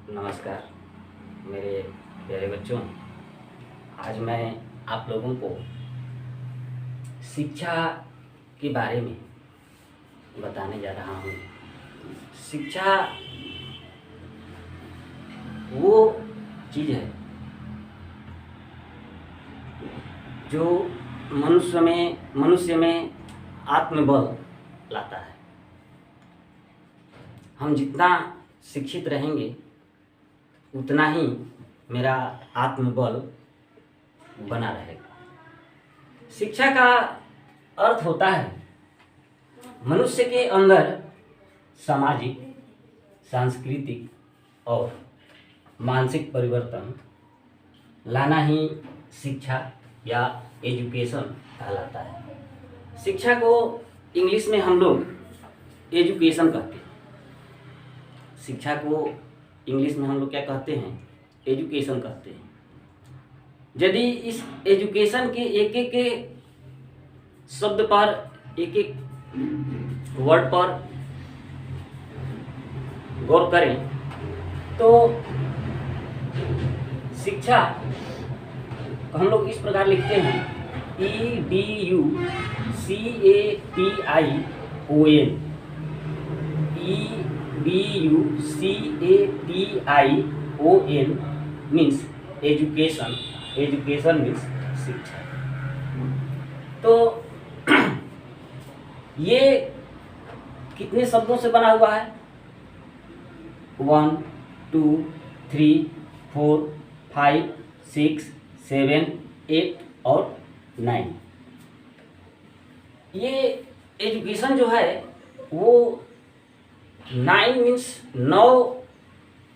नमस्कार मेरे प्यारे बच्चों। आज मैं आप लोगों को शिक्षा के बारे में बताने जा रहा हूँ। शिक्षा वो चीज़ है जो मनुष्य में आत्मबल लाता है। हम जितना शिक्षित रहेंगे उतना ही मेरा आत्मबल बना रहेगा। शिक्षा का अर्थ होता है मनुष्य के अंदर सामाजिक, सांस्कृतिक और मानसिक परिवर्तन लाना ही शिक्षा या एजुकेशन कहलाता है। शिक्षा को इंग्लिश में हम लोग एजुकेशन कहते हैं। शिक्षा को इंग्लिश में हम लोग क्या कहते हैं? एजुकेशन कहते हैं। यदि इस एजुकेशन के एक एक शब्द पर, एक एक वर्ड पर गौर करें तो शिक्षा हम लोग इस प्रकार लिखते हैं EDUCATION। EDUCATION means education. Education means शिक्षा। तो ये कितने शब्दों से बना हुआ है? 1 2 3 4 5 6 7 8 और 9। ये एजुकेशन जो है वो 9 मीन्स 9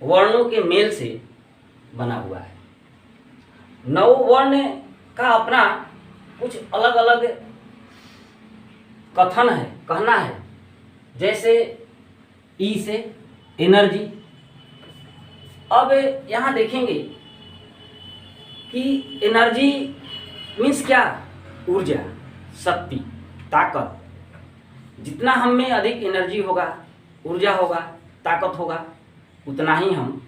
वर्णों के मेल से बना हुआ है। 9 वर्ण का अपना कुछ अलग अलग कथन है, कहना है। जैसे ई से एनर्जी। अब यहाँ देखेंगे कि एनर्जी मीन्स क्या? ऊर्जा, शक्ति, ताकत। जितना हम में अधिक एनर्जी होगा, ऊर्जा होगा, ताकत होगा, उतना ही हम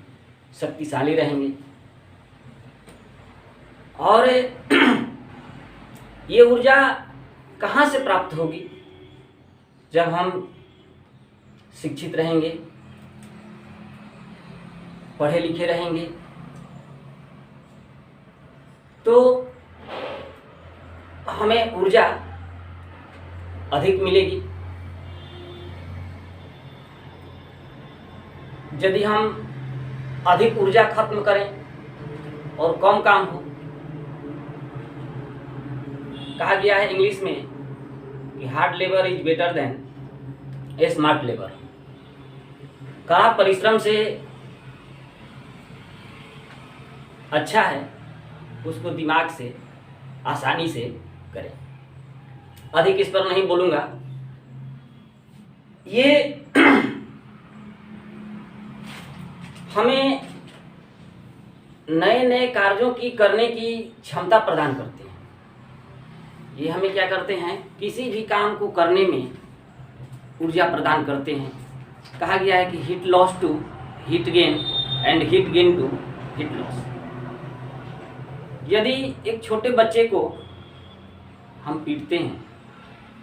शक्तिशाली रहेंगे। और ये ऊर्जा कहाँ से प्राप्त होगी? जब हम शिक्षित रहेंगे, पढ़े लिखे रहेंगे, तो हमें ऊर्जा अधिक मिलेगी। यदि हम अधिक ऊर्जा खत्म करें और कम काम हो, कहा गया है इंग्लिश में कि hard labour is better than A smart labour. कड़ा परिश्रम से अच्छा है उसको दिमाग से आसानी से करें। अधिक इस पर नहीं बोलूँगा। ये हमें नए नए कार्यों की करने की क्षमता प्रदान करते हैं। ये हमें क्या करते हैं? किसी भी काम को करने में ऊर्जा प्रदान करते हैं। कहा गया है कि heat loss to heat gain and heat gain to heat loss. यदि एक छोटे बच्चे को हम पीटते हैं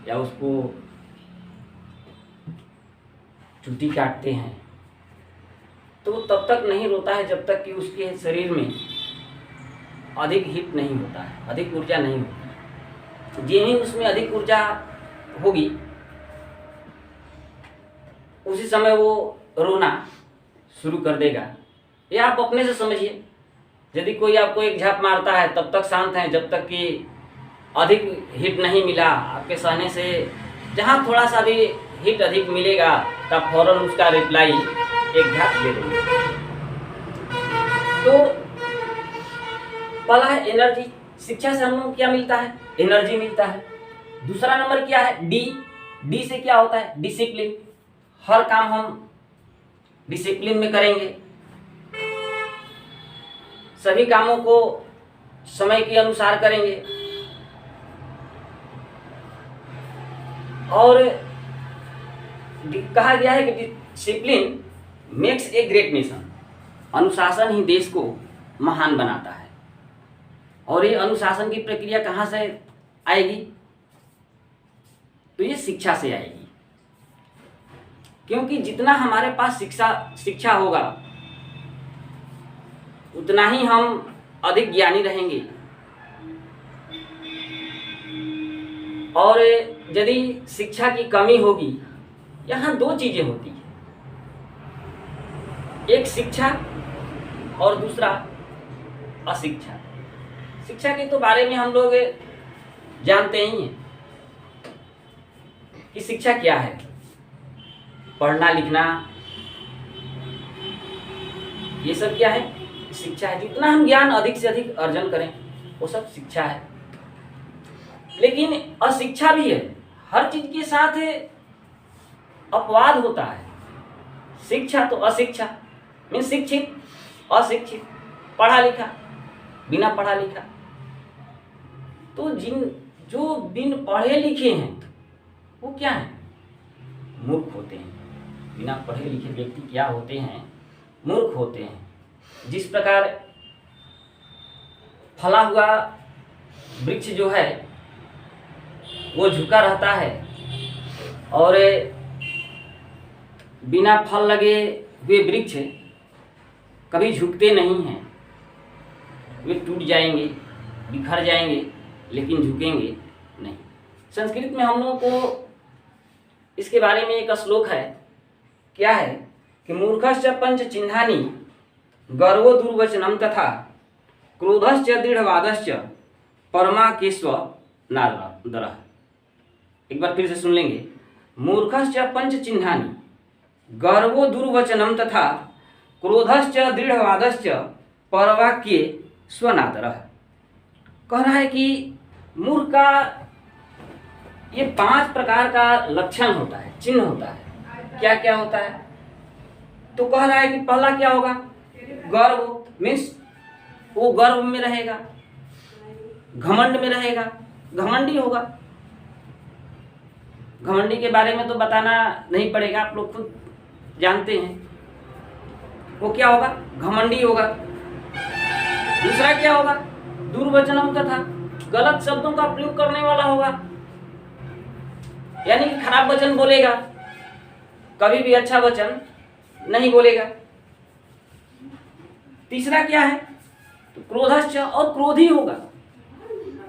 या उसको चुटी काटते हैं तो वो तब तक नहीं रोता है जब तक कि उसके शरीर में अधिक हिट नहीं होता है, अधिक ऊर्जा नहीं होती है। जिन्हीं उसमें अधिक ऊर्जा होगी उसी समय वो रोना शुरू कर देगा। ये आप अपने से समझिए। यदि कोई आपको एक झप मारता है तब तक शांत हैं जब तक कि अधिक हिट नहीं मिला आपके सहने से। जहाँ थोड़ा सा भी हिट अधिक मिलेगा तब फौरन उसका रिप्लाई एक झप दे देंगे। तो पहला है एनर्जी। शिक्षा से हम लोग क्या मिलता है? एनर्जी मिलता है। दूसरा नंबर क्या है? डी से क्या होता है? डिसिप्लिन। हर काम हम डिसिप्लिन में करेंगे। सभी कामों को समय के अनुसार करेंगे। और कहा गया है कि discipline makes a great nation. अनुशासन ही देश को महान बनाता है। और ये अनुशासन की प्रक्रिया कहाँ से आएगी? तो ये शिक्षा से आएगी, क्योंकि जितना हमारे पास शिक्षा होगा उतना ही हम अधिक ज्ञानी रहेंगे। और यदि शिक्षा की कमी होगी, यहाँ दो चीजें होती हैं, एक शिक्षा और दूसरा अशिक्षा। शिक्षा के तो बारे में हम लोग जानते ही हैं कि शिक्षा क्या है। पढ़ना लिखना ये सब क्या है? शिक्षा है। जितना हम ज्ञान अधिक से अधिक अर्जन करें वो सब शिक्षा है। लेकिन अशिक्षा भी है। हर चीज के साथ अपवाद होता है। शिक्षा तो अशिक्षा मीन शिक्षित, अशिक्षित, पढ़ा लिखा, बिना पढ़ा लिखा। तो जो बिन पढ़े लिखे हैं वो क्या है? मूर्ख होते हैं। बिना पढ़े लिखे व्यक्ति क्या होते हैं? मूर्ख होते हैं। जिस प्रकार फला हुआ वृक्ष जो है वो झुका रहता है और बिना फल लगे हुए वृक्ष कभी झुकते नहीं हैं। वे टूट जाएंगे, बिखर जाएंगे, लेकिन झुकेंगे नहीं। संस्कृत में हम लोगों को इसके बारे में एक श्लोक है। क्या है कि मूर्खश्च पंच चिन्हानि गर्वो दुर्वचनम तथा क्रोधश्च दृढ़वादश्च परमाकेश्व नादरः। एक बार फिर से सुन लेंगे। मूर्खश्च पंच चिन्हानि गर्वो दुर्वचनम तथा क्रोधश्च दृढ़वादश्च परवाक्ये स्वनादरः। कह रहा है कि मूर्ख का ये 5 प्रकार का लक्षण होता है, चिन्ह होता है। क्या क्या होता है? तो कह रहा है कि पहला क्या होगा? गर्व मीन्स वो गर्व में रहेगा, घमंड में रहेगा, घमंडी होगा। घमंडी के बारे में तो बताना नहीं पड़ेगा, आप लोग खुद जानते हैं। वो क्या होगा? घमंडी होगा। दूसरा क्या होगा? दुर्वचनम तथा, गलत शब्दों का प्रयोग करने वाला होगा, यानी कि खराब वचन बोलेगा, कभी भी अच्छा वचन नहीं बोलेगा। तीसरा क्या है? तो क्रोधश्च, और क्रोधी होगा।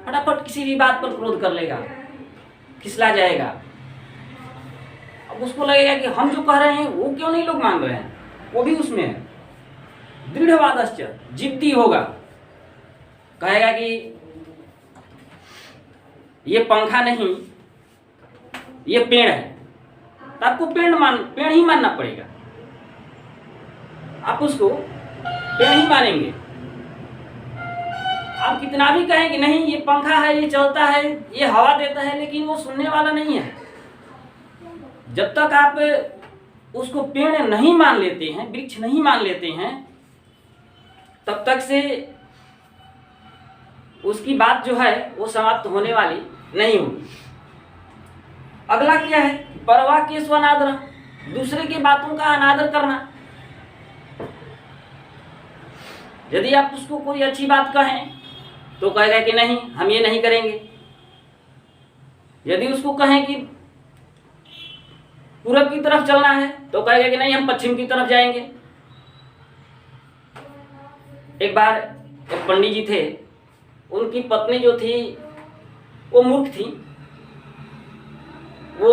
फटाफट किसी भी बात पर क्रोध कर लेगा, खिसला जाएगा। अब उसको लगेगा कि हम जो कह रहे हैं वो क्यों नहीं लोग मान रहे हैं, वो भी उसमें है। दृढ़वादश्च, जिद्दी होगा। कहेगा कि ये पंखा नहीं, ये पेड़ है, तो आपको पेड़ ही मानना पड़ेगा। आप उसको पेड़ ही मानेंगे। आप कितना भी कहें कि नहीं ये पंखा है, ये चलता है, ये हवा देता है, लेकिन वो सुनने वाला नहीं है। जब तक आप उसको पेड़ नहीं मान लेते हैं, वृक्ष नहीं मान लेते हैं, तब तक से उसकी बात जो है वो समाप्त होने वाली नहीं होगी। अगला क्या है? परवाह के स्वनादर, दूसरे की बातों का अनादर करना। यदि आप उसको कोई अच्छी बात कहें तो कहेगा कि नहीं हम ये नहीं करेंगे। यदि उसको कहें कि पूरब की तरफ चलना है तो कहेगा कि नहीं हम पश्चिम की तरफ जाएंगे। एक बार एक पंडित जी थे, उनकी पत्नी जो थी वो मूर्ख थी। वो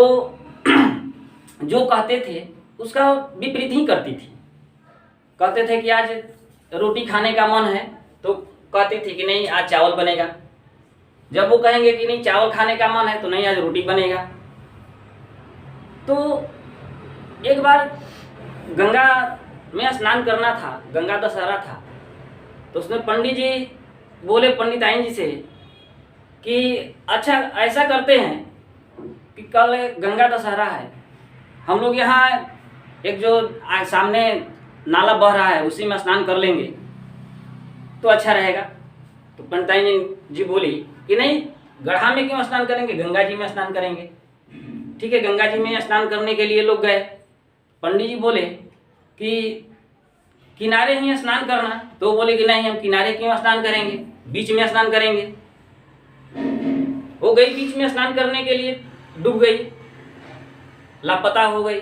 जो कहते थे उसका विपरीत ही करती थी। कहते थे कि आज रोटी खाने का मन है तो कहती थी कि नहीं आज चावल बनेगा। जब वो कहेंगे कि नहीं चावल खाने का मन है तो नहीं आज रोटी बनेगा। तो एक बार गंगा में स्नान करना था, गंगा दशहरा था, तो उसमें पंडित जी बोले पंडिताइन जी से कि अच्छा ऐसा करते हैं कि कल गंगा दशहरा है, हम लोग यहाँ एक जो सामने नाला बह रहा है उसी में स्नान कर लेंगे तो अच्छा रहेगा। तो पंडिताइन जी बोली कि नहीं गढ़ा में क्यों स्नान करेंगे, गंगा जी में स्नान करेंगे। ठीक है, गंगा जी में स्नान करने के लिए लोग गए। पंडित जी बोले कि किनारे ही स्नान करना, तो बोले कि नहीं हम किनारे क्यों स्नान करेंगे, बीच में स्नान करेंगे। वो गई बीच में स्नान करने के लिए, डूब गई, लापता हो गई।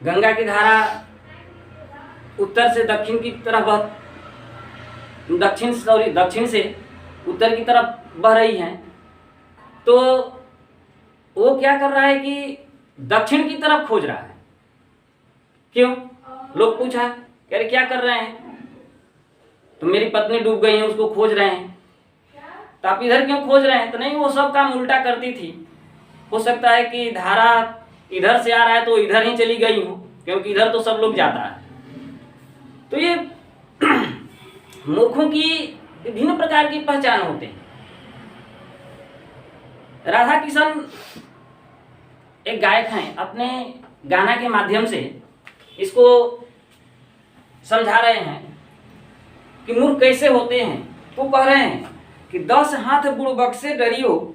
गंगा की धारा उत्तर से दक्षिण की तरफ दक्षिण से उत्तर की तरफ बह रही है, तो वो क्या कर रहा है कि दक्षिण की तरफ खोज रहा है। क्यों? लोग पूछा, कह रहे क्या कर रहे हैं, तो मेरी पत्नी डूब गई है उसको खोज रहे हैं। तो आप इधर क्यों खोज रहे हैं? तो नहीं, वो सब काम उल्टा करती थी। हो सकता है कि धारा इधर से आ रहा है तो इधर ही चली गई हो, क्योंकि इधर तो सब लोग जाता है। तो ये मूर्खों की विभिन्न प्रकार की पहचान होते हैं। राधा किशन एक गायक हैं, अपने गाना के माध्यम से इसको समझा रहे हैं कि मूर्ख कैसे होते हैं। तो कह रहे हैं कि 10 हाथ बुड़बक से डरियो,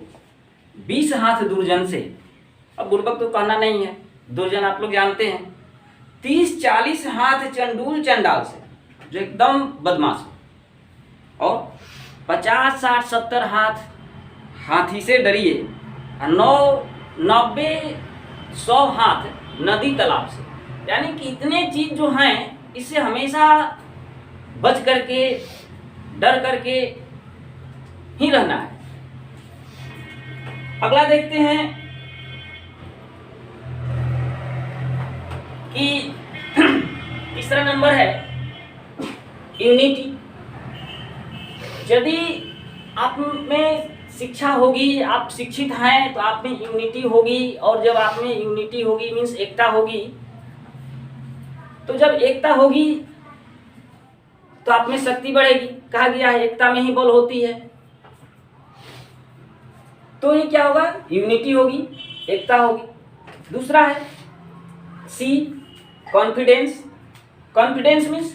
20 हाथ दुर्जन से। अब बुड़बक तो कहना नहीं है, दुर्जन आप लोग जानते हैं। 30-40 हाथ चंडूल चंडाल से, जो एकदम बदमाश हो, और 50-60-70 हाथ हाथी से डरिए, 90-100 हाथ नदी तालाब से। यानी कि इतने चीज जो हैं, इससे हमेशा बच करके, डर करके ही रहना है। अगला देखते हैं कि तीसरा नंबर है यूनिटी। यदि आप में शिक्षा होगी, आप शिक्षित हैं, तो आप में यूनिटी होगी। और जब आप में यूनिटी होगी मीन्स एकता होगी, तो जब एकता होगी तो आप में शक्ति बढ़ेगी। कहा गया है एकता में ही बल होती है। तो ये क्या होगा? यूनिटी होगी, एकता होगी। दूसरा है सी, कॉन्फिडेंस। कॉन्फिडेंस मीन्स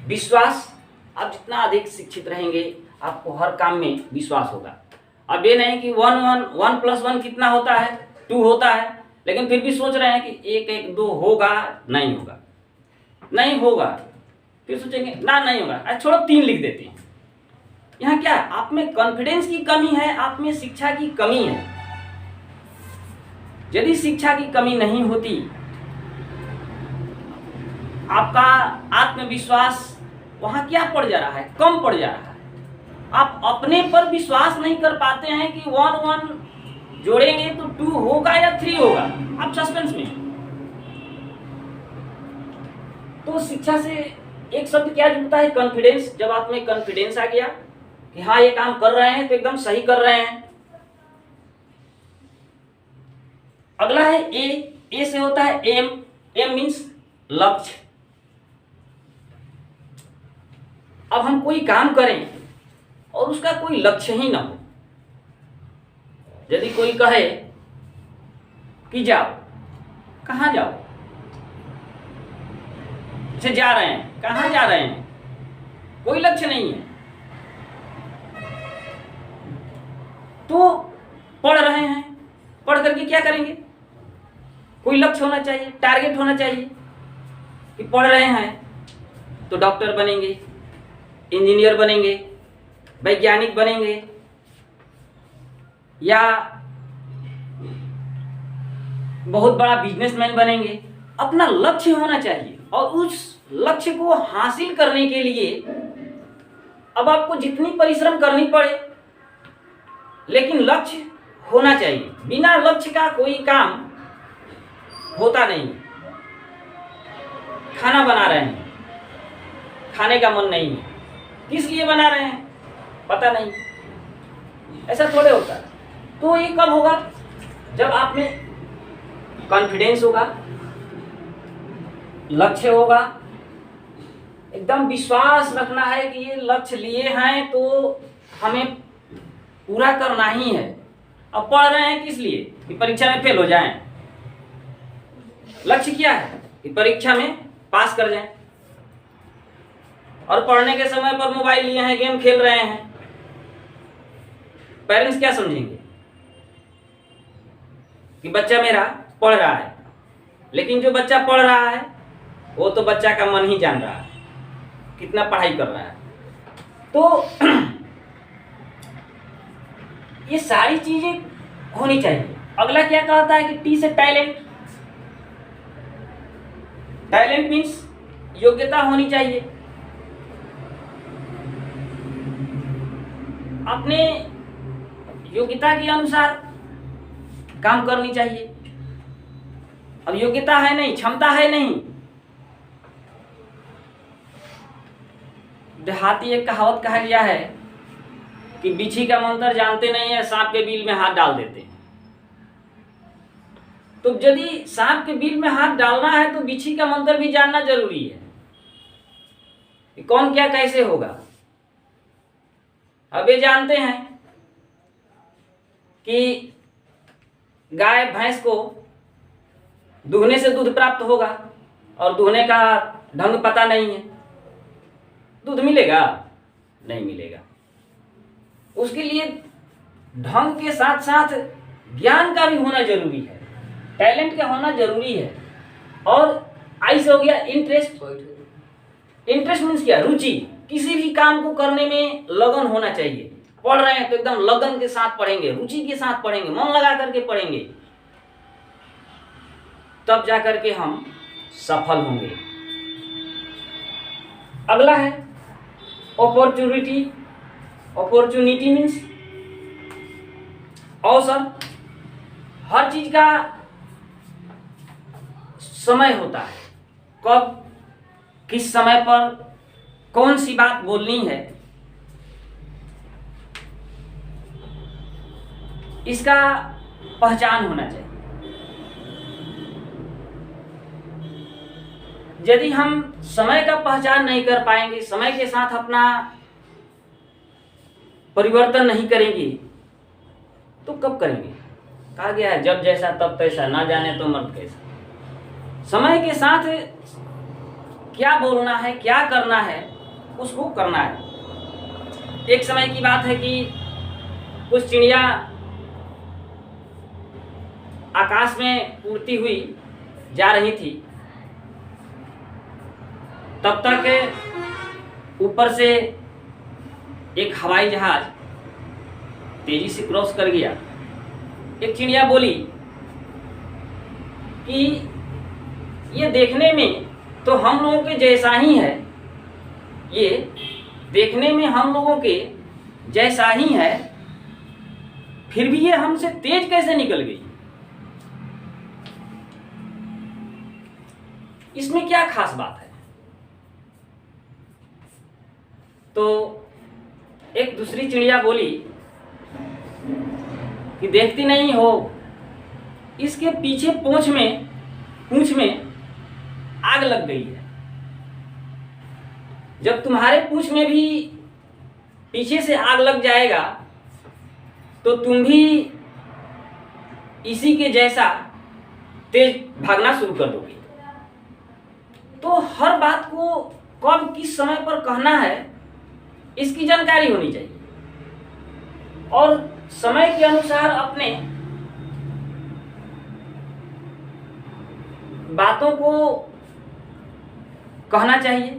विश्वास। आप जितना अधिक शिक्षित रहेंगे, आपको हर काम में विश्वास होगा। अब ये नहीं कि 1+1 कितना होता है, 2 होता है, लेकिन फिर भी सोच रहे हैं कि 1-1-2 होगा, नहीं होगा, नहीं होगा। फिर सोचेंगे ना नहीं होगा, अच्छा छोड़ो 3 लिख देते हैं। यहाँ क्या, आप में कॉन्फिडेंस की कमी है, आप में शिक्षा की कमी है। यदि शिक्षा की कमी नहीं होती, आपका आत्मविश्वास वहां क्या पड़ जा रहा है? कम पड़ जा रहा है। आप अपने पर विश्वास नहीं कर पाते हैं कि 1 जोड़ेंगे तो 2 होगा या 3 होगा, आप सस्पेंस में। तो शिक्षा से एक शब्द क्या जुड़ता है? कॉन्फिडेंस। जब आप में कॉन्फिडेंस आ गया कि हाँ ये काम कर रहे हैं तो एकदम सही कर रहे हैं। अगला है ए से होता है एम। एम मीन्स लक्ष्य। अब हम कोई काम करें और उसका कोई लक्ष्य ही ना हो। यदि कोई कहे कि जाओ, कहाँ जाओ? अच्छा जा रहे हैं, कहाँ जा रहे हैं? कोई लक्ष्य नहीं है। तो पढ़ रहे हैं, पढ़ करके क्या करेंगे? कोई लक्ष्य होना चाहिए, टारगेट होना चाहिए कि पढ़ रहे हैं तो डॉक्टर बनेंगे, इंजीनियर बनेंगे, वैज्ञानिक बनेंगे, या बहुत बड़ा बिजनेसमैन बनेंगे। अपना लक्ष्य होना चाहिए। और उस लक्ष्य को हासिल करने के लिए अब आपको जितनी परिश्रम करनी पड़े, लेकिन लक्ष्य होना चाहिए। बिना लक्ष्य का कोई काम होता नहीं। खाना बना रहे हैं, खाने का मन नहीं है, किस लिए बना रहे हैं पता नहीं, ऐसा थोड़े होता है। तो ये कब होगा? जब आप में कॉन्फिडेंस होगा, लक्ष्य होगा, एकदम विश्वास रखना है कि ये लक्ष्य लिए हैं तो हमें पूरा करना ही है। अब पढ़ रहे हैं किस लिए? कि परीक्षा में फेल हो जाएं। लक्ष्य क्या है? कि परीक्षा में पास कर जाएं। और पढ़ने के समय पर मोबाइल लिए हैं, गेम खेल रहे हैं, पेरेंट्स क्या समझेंगे? कि बच्चा मेरा पढ़ रहा है। लेकिन जो बच्चा पढ़ रहा है वो तो बच्चा का मन ही जान रहा है कितना पढ़ाई कर रहा है। तो ये सारी चीजें होनी चाहिए। अगला क्या कहता है कि टी से टैलेंट। टैलेंट मीन्स योग्यता होनी चाहिए, अपने योग्यता के अनुसार काम करनी चाहिए। अब योग्यता है नहीं, क्षमता है नहीं, देहाती एक कहावत कहा गया है कि बिच्छी का मंत्र जानते नहीं है, सांप के बिल में हाथ डाल देते हैं। तो यदि सांप के बिल में हाथ डालना है तो बिच्छी का मंत्र भी जानना जरूरी है कि कौन क्या कैसे होगा। अब ये जानते हैं कि गाय भैंस को दूहने से दूध प्राप्त होगा और दूहने का ढंग पता नहीं है, दूध मिलेगा? नहीं मिलेगा। उसके लिए ढंग के साथ साथ ज्ञान का भी होना जरूरी है, टैलेंट का होना जरूरी है। और आई से हो गया इंटरेस्ट। इंटरेस्ट मीन्स क्या? रुचि। किसी भी काम को करने में लगन होना चाहिए। पढ़ रहे हैं तो एकदम लगन के साथ पढ़ेंगे, रुचि के साथ पढ़ेंगे, मन लगा करके पढ़ेंगे, तब जाकर के हम सफल होंगे। अगला है अपॉर्चुनिटी। अपॉर्चुनिटी मीन्स अवसर। हर चीज का समय होता है, कब किस समय पर कौन सी बात बोलनी है, इसका पहचान होना चाहिए। यदि हम समय का पहचान नहीं कर पाएंगे, समय के साथ अपना परिवर्तन नहीं करेंगे, तो कब करेंगे? कहा गया है जब जैसा तब तैसा, ना जाने तो मर्द कैसा। समय के साथ क्या बोलना है, क्या करना है, उसको करना है। एक समय की बात है कि कुछ चिड़िया आकाश में उड़ती हुई जा रही थी, तब तक ऊपर से एक हवाई जहाज तेजी से क्रॉस कर गया। एक चिड़िया बोली कि ये देखने में तो हम लोगों के जैसा ही है, ये देखने में हम लोगों के जैसा ही है, फिर भी ये हमसे तेज कैसे निकल गई? इसमें क्या खास बात है? तो एक दूसरी चिड़िया बोली कि देखती नहीं हो, इसके पीछे पूंछ में आग लग गई है। जब तुम्हारे पूंछ में भी पीछे से आग लग जाएगा तो तुम भी इसी के जैसा तेज भागना शुरू कर दोगे। तो हर बात को कब किस समय पर कहना है, इसकी जानकारी होनी चाहिए और समय के अनुसार अपने बातों को कहना चाहिए।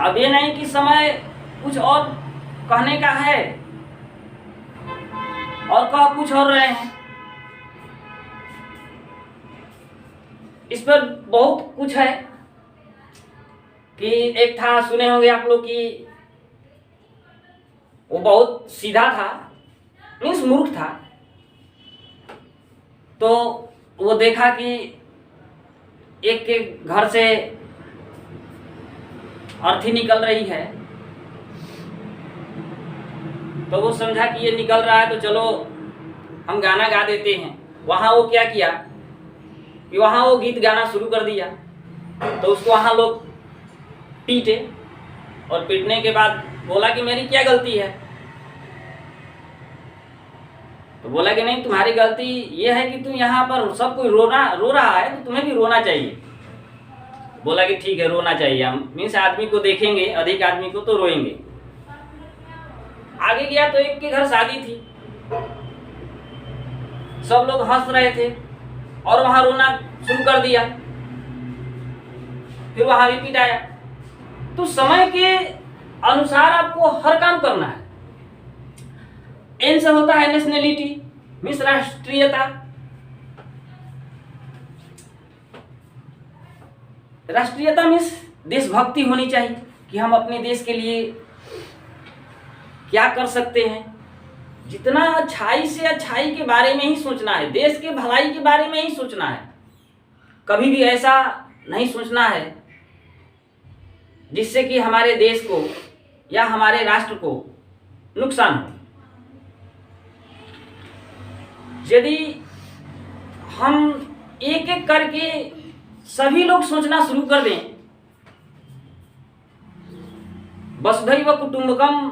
अब ये नहीं कि समय कुछ और कहने का है और कह कुछ और रहे हैं। इस पर बहुत कुछ है कि एक था, सुने होंगे आप लोग, कि वो बहुत सीधा था, मीन्स मूर्ख था। तो वो देखा कि एक के घर से अर्थी निकल रही है, तो वो समझा कि ये निकल रहा है तो चलो हम गाना गा देते हैं। वहाँ वो क्या किया कि वहाँ वो गीत गाना शुरू कर दिया। तो उसको वहाँ लोग पीटे और पीटने के बाद बोला कि मेरी क्या गलती है? तो बोला कि नहीं, तुम्हारी गलती ये है कि तुम यहाँ पर सब कोई रो रहा है तो तुम्हें भी रोना चाहिए। बोला कि ठीक है, रोना चाहिए, हम मीन्स आदमी को देखेंगे, अधिक आदमी को तो रोएंगे। आगे गया तो एक के घर शादी थी, सब लोग हंस रहे थे और वहां रोना शुरू कर दिया। फिर वहां भी पिटाया। तो समय के अनुसार आपको हर काम करना है। एन से होता है नेशनैलिटी, मीन्स राष्ट्रीयता। राष्ट्रीयता मीन्स देशभक्ति होनी चाहिए कि हम अपने देश के लिए क्या कर सकते हैं। जितना अच्छाई से अच्छाई के बारे में ही सोचना है, देश के भलाई के बारे में ही सोचना है। कभी भी ऐसा नहीं सोचना है जिससे कि हमारे देश को या हमारे राष्ट्र को नुकसान हो। यदि हम एक एक करके सभी लोग सोचना शुरू कर दें, वसुधैव कुटुंबकम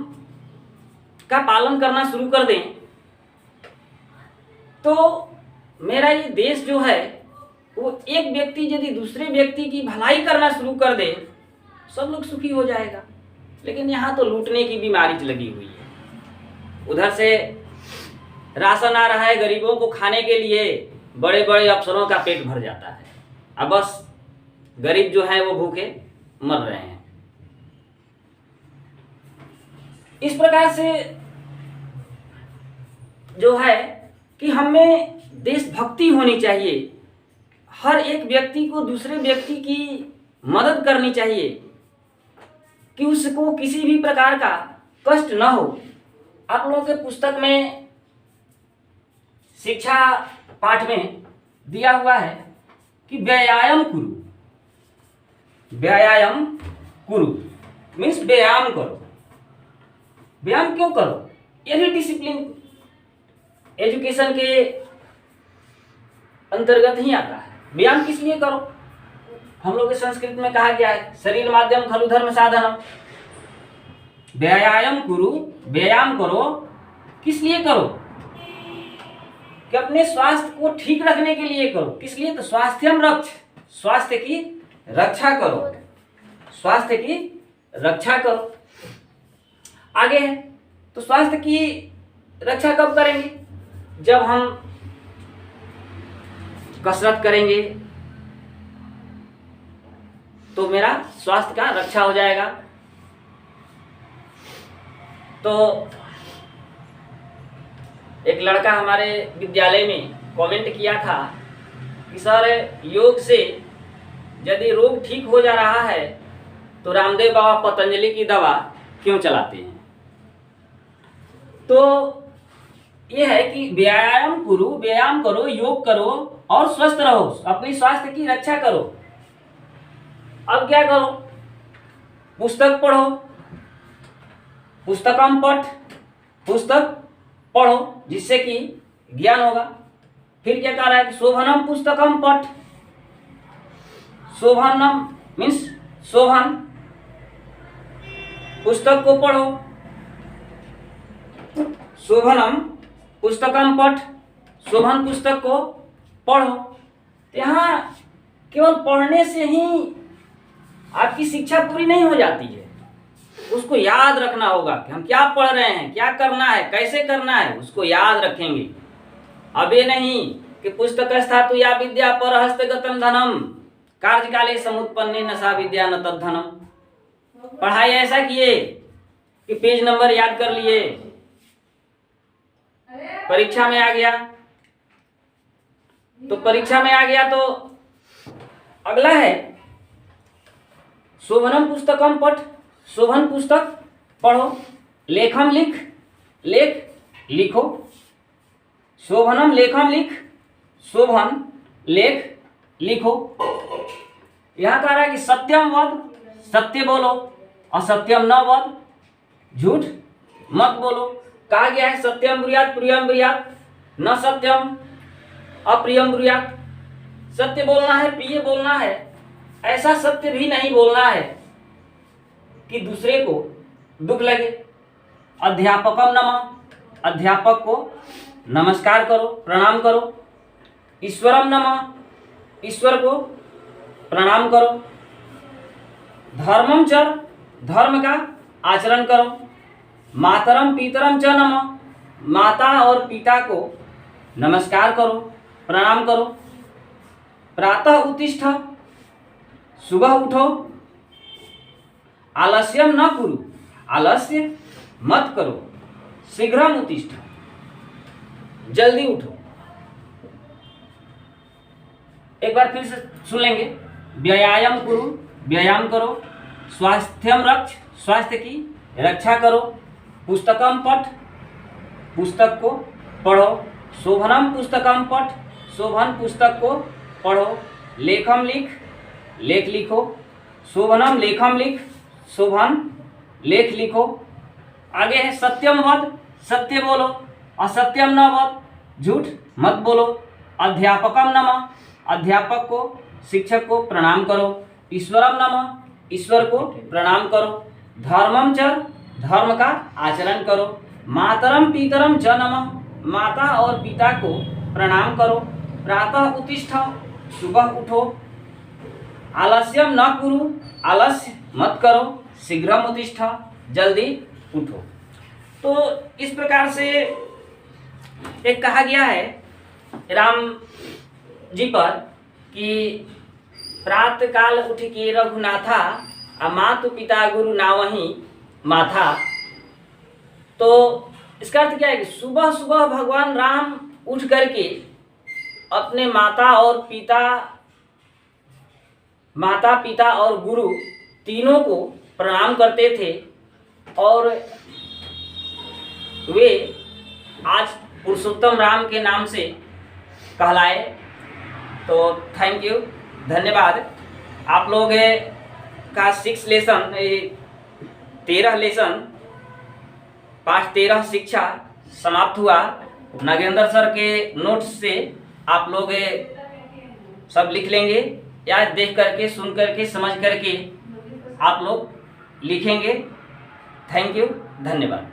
का पालन करना शुरू कर दें, तो मेरा ये देश जो है वो एक व्यक्ति यदि दूसरे व्यक्ति की भलाई करना शुरू कर दे, सब लोग सुखी हो जाएगा। लेकिन यहाँ तो लूटने की बीमारी लगी हुई है। उधर से राशन आ रहा है गरीबों को खाने के लिए, बड़े बड़े अफसरों का पेट भर जाता है, अब बस गरीब जो है वो भूखे मर रहे हैं। इस प्रकार से जो है कि हमें देशभक्ति होनी चाहिए। हर एक व्यक्ति को दूसरे व्यक्ति की मदद करनी चाहिए कि उसको किसी भी प्रकार का कष्ट न हो। आप लोगों के पुस्तक में शिक्षा पाठ में दिया हुआ है कि व्यायाम कुरु, व्यायाम कुरु मीन्स व्यायाम करो। व्यायाम क्यों करो? ये भी डिसिप्लिन एजुकेशन के अंतर्गत ही आता है। व्यायाम किस लिए करो? हम लोग के संस्कृत में कहा गया है शरीर माध्यम खलु धर्म साधनम। व्यायाम कुरु, व्यायाम करो। किस लिए करो? कि अपने स्वास्थ्य को ठीक रखने के लिए करो। किस लिए? तो स्वास्थ्यम रक्ष, स्वास्थ्य की रक्षा करो, स्वास्थ्य की रक्षा करो। आगे है तो स्वास्थ्य की रक्षा कब करेंगे? जब हम कसरत करेंगे तो मेरा स्वास्थ्य का रक्षा हो जाएगा। तो एक लड़का हमारे विद्यालय में कमेंट किया था कि सर योग से यदि रोग ठीक हो जा रहा है तो रामदेव बाबा पतंजलि की दवा क्यों चलाते हैं? तो यह है कि व्यायाम करो, व्यायाम करो, योग करो और स्वस्थ रहो, अपनी स्वास्थ्य की रक्षा करो। अब क्या करो? पुस्तक पढ़ो, पुस्तकम पठ, पुस्तक पढ़ो जिससे कि ज्ञान होगा। फिर क्या कह रहा है? शोभनम पुस्तकम पठ, शोभनम मीन्स शोभन, पुस्तक को पढ़ो। शोभनम पुस्तकम पठ, शोभन पुस्तक को पढ़ो। यहाँ केवल पढ़ने से ही आपकी शिक्षा पूरी नहीं हो जाती है, उसको याद रखना होगा कि हम क्या पढ़ रहे हैं, क्या करना है, कैसे करना है, उसको याद रखेंगे। अब ये नहीं कि पुस्तक स्थातु या विद्या पर हस्तगतम धनम कार्यकाले समुत्पन्ने नशा विद्या न तद्धनम। पढ़ाई ऐसा किए कि पेज नंबर याद कर लिए, परीक्षा में आ गया तो परीक्षा में आ गया तो अगला है शोभनम पुस्तकम पठ, शोभन पुस्तक पढ़ो। लेखम लिख, लेख लिखो। शोभनम लेखम लिख, शोभन लेख लिखो। यहां कह रहा है कि सत्यम वद, सत्य बोलो, असत्यम न वद, झूठ मत बोलो। कहा गया है सत्यम ब्रूयात प्रियम ब्रूयात, न सत्यम अप्रियम ब्रूयात। सत्य बोलना है, प्रिय बोलना है, ऐसा सत्य भी नहीं बोलना है कि दूसरे को दुख लगे। अध्यापकम नमः, अध्यापक को नमस्कार करो, प्रणाम करो। ईश्वरम नमः, ईश्वर को प्रणाम करो। धर्मम चर, धर्म का आचरण करो। मातरम पितरम च नमः, माता और पिता को नमस्कार करो, प्रणाम करो। प्रातः उत्तिष्ठ, सुबह उठो, आलस्यम न कुरु, आलस्य मत करो, शीघ्रम उत्तिष्ठ, जल्दी उठो। एक बार फिर से सुन लेंगे। व्यायाम कुरु, व्यायाम करो, स्वास्थ्यम रक्ष, स्वास्थ्य की रक्षा करो, पुस्तकम पठ, पुस्तक को पढ़ो, शोभनम पुस्तकम पठ, शोभन पुस्तक को पढ़ो, लेखम लिख, लेख लिखो, शोभनम लेखम लिख, शोभन लेख लिखो। आगे है सत्यम वद, सत्य बोलो, असत्यम न वद, झूठ मत बोलो, अध्यापकम नमः, अध्यापक को शिक्षक को प्रणाम करो, ईश्वरम नमः, ईश्वर को प्रणाम करो, धर्मम च, धर्म का आचरण करो, मातरम पितरम च नमः, माता और पिता को प्रणाम करो, प्रातः उत्तिष्ठ, सुबह उठो, आलस्यम न कुरु, आलस्य मत करो, शीघ्रम उत्तिष्ठ, जल्दी उठो। तो इस प्रकार से एक कहा गया है राम जी पर कि प्रातः काल उठ के रघुनाथा, मातु पिता गुरु नावही माथा। तो इसका अर्थ क्या है कि सुबह सुबह भगवान राम उठ करके अपने माता पिता और गुरु तीनों को प्रणाम करते थे और वे आज पुरुषोत्तम राम के नाम से कहलाए। तो थैंक यू, धन्यवाद। आप लोग का 6 लेसन 13 लेसन पाठ 13 शिक्षा समाप्त हुआ। नागेंद्र सर के नोट्स से आप लोग सब लिख लेंगे या देख करके, सुन करके, समझ करके आप लोग लिखेंगे। थैंक यू, धन्यवाद।